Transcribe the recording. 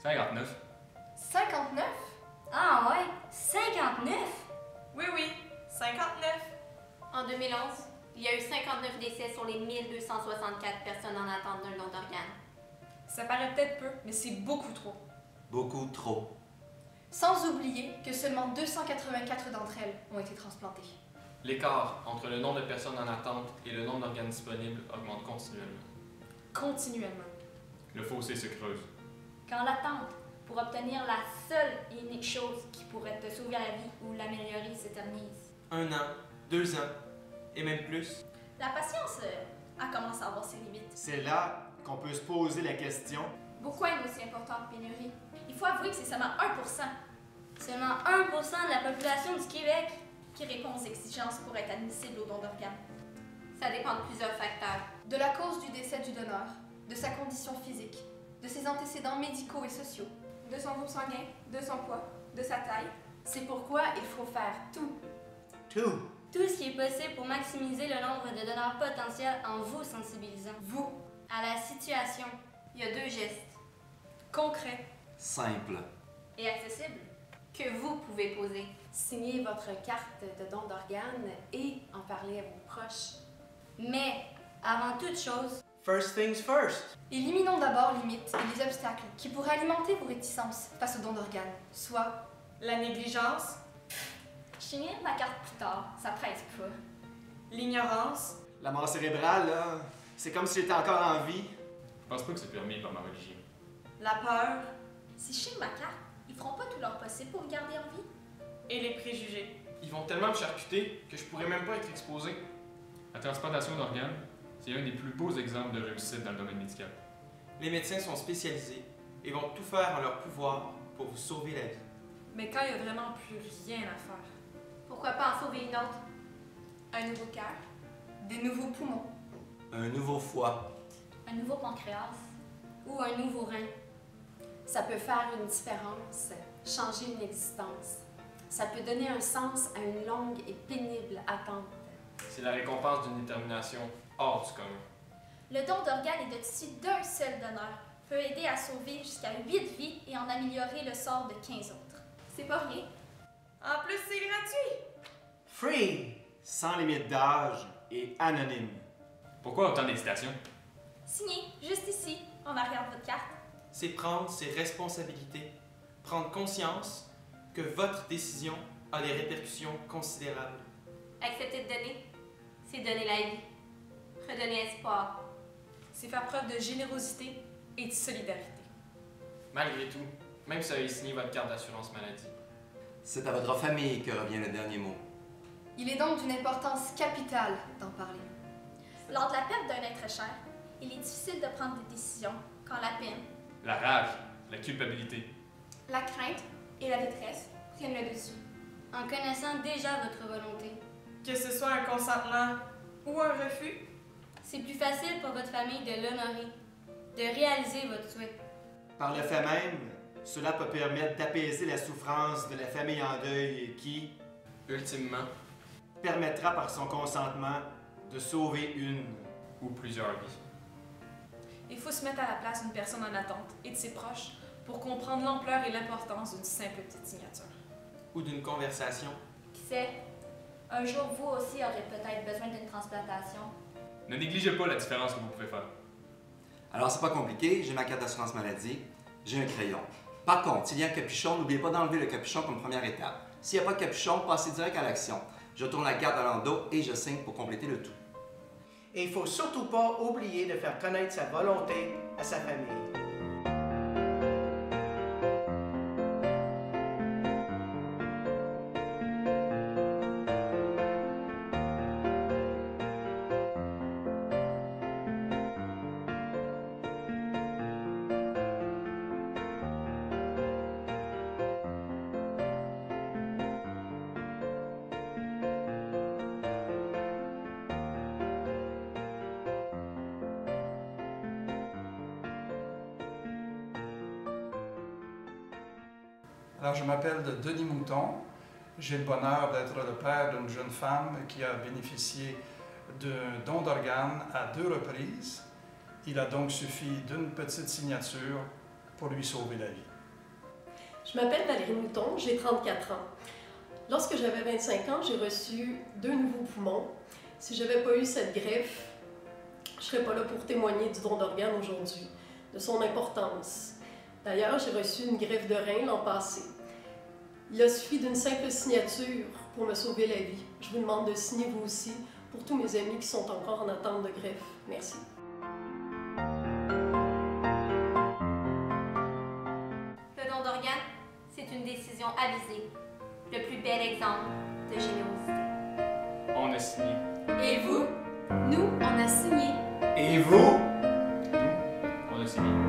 59. 59? Ah ouais, 59? Oui, oui, 59. En 2011, il y a eu 59 décès sur les 1264 personnes en attente d'un don d'organes. Ça paraît peut-être peu, mais c'est beaucoup trop. Beaucoup trop. Sans oublier que seulement 284 d'entre elles ont été transplantées. L'écart entre le nombre de personnes en attente et le nombre d'organes disponibles augmente continuellement. Continuellement. Le fossé se creuse. Quand l'attente pour obtenir la seule et unique chose qui pourrait te sauver la vie ou l'améliorer s'éternise. 1 an, 2 ans, et même plus. La patience a commencé à avoir ses limites. C'est là qu'on peut se poser la question. Pourquoi une aussi importante pénurie? Il faut avouer que c'est seulement 1% Seulement 1% de la population du Québec qui répond aux exigences pour être admissible au don d'organes. Ça dépend de plusieurs facteurs. De la cause du décès du donneur, de sa condition physique, de ses antécédents médicaux et sociaux, De son groupe sanguin, de son poids, de sa taille. C'est pourquoi il faut faire tout. Tout. Tout ce qui est possible pour maximiser le nombre de donneurs potentiels en vous sensibilisant. Vous. À la situation. Il y a 2 gestes Concret. Simple. Et accessible. que vous pouvez poser. Signez votre carte de don d'organes et en parler à vos proches. Mais, avant toute chose, First things first. Éliminons d'abord les mythes et les obstacles qui pourraient alimenter vos réticences face au don d'organes, soit La négligence, Signer ma carte plus tard, ça presse pas. l'ignorance, La mort cérébrale, là, c'est comme si j'étais encore en vie. Je pense pas que c'est permis par ma religion. la peur Si je signe ma carte, ils feront pas tout leur possible pour me garder en vie. et les préjugés. Ils vont tellement me charcuter que je pourrais même pas être exposé. La transplantation d'organes, c'est un des plus beaux exemples de réussite dans le domaine médical. Les médecins sont spécialisés et vont tout faire en leur pouvoir pour vous sauver la vie. Mais quand il n'y a vraiment plus rien à faire. Pourquoi pas en sauver une autre? Un nouveau cœur, des nouveaux poumons. Un nouveau foie. un nouveau pancréas ou un nouveau rein. Ça peut faire une différence, changer une existence. Ça peut donner un sens à une longue et pénible attente. C'est la récompense d'une détermination hors du commun. le don d'organes et de tissu d'un seul donneur peut aider à sauver jusqu'à 8 vies et en améliorer le sort de 15 autres. C'est pas rien. En plus, c'est gratuit! Free! Sans limite d'âge et anonyme. Pourquoi autant d'hésitation? Signé, juste ici, en arrière de votre carte. C'est prendre ses responsabilités, prendre conscience que votre décision a des répercussions considérables. Accepter de donner, c'est donner la vie. Redonner espoir. C'est faire preuve de générosité et de solidarité. Malgré tout, même si vous avez signé votre carte d'assurance maladie. C'est à votre famille que revient le dernier mot. Il est donc d'une importance capitale d'en parler. Lors de la perte d'un être cher, il est difficile de prendre des décisions quand la peine, La rage, la culpabilité. la crainte et la détresse prennent le dessus. En connaissant déjà votre volonté, Que ce soit un consentement ou un refus, c'est plus facile pour votre famille de l'honorer, de réaliser votre souhait. Par le fait même, cela peut permettre d'apaiser la souffrance de la famille en deuil qui Ultimement, permettra par son consentement de sauver une. ou plusieurs vies. il faut se mettre à la place d'une personne en attente et de ses proches pour comprendre l'ampleur et l'importance d'une simple petite signature. Ou d'une conversation. Qui sait, un jour vous aussi aurez peut-être besoin d'une transplantation. Ne négligez pas la différence que vous pouvez faire. Alors, c'est pas compliqué, j'ai ma carte d'assurance maladie, j'ai un crayon. Par contre, s'il y a un capuchon, n'oubliez pas d'enlever le capuchon comme première étape. S'il n'y a pas de capuchon, passez direct à l'action. Je tourne la carte à l'endos et je signe pour compléter le tout. Et il ne faut surtout pas oublier de faire connaître sa volonté à sa famille. Alors, je m'appelle Denis Mouton. J'ai le bonheur d'être le père d'une jeune femme qui a bénéficié d'un don d'organes à 2 reprises. Il a donc suffi d'une petite signature pour lui sauver la vie. Je m'appelle Valérie Mouton, j'ai 34 ans. Lorsque j'avais 25 ans, j'ai reçu 2 nouveaux poumons. Si je n'avais pas eu cette greffe, je ne serais pas là pour témoigner du don d'organes aujourd'hui, de son importance. D'ailleurs, j'ai reçu une greffe de rein l'an passé. Il a suffi d'une simple signature pour me sauver la vie. Je vous demande de signer vous aussi pour tous mes amis qui sont encore en attente de greffe. Merci. Le don d'organes, c'est une décision avisée. Le plus bel exemple de générosité. On a signé. Et vous? Nous, on a signé. Et vous? On a signé.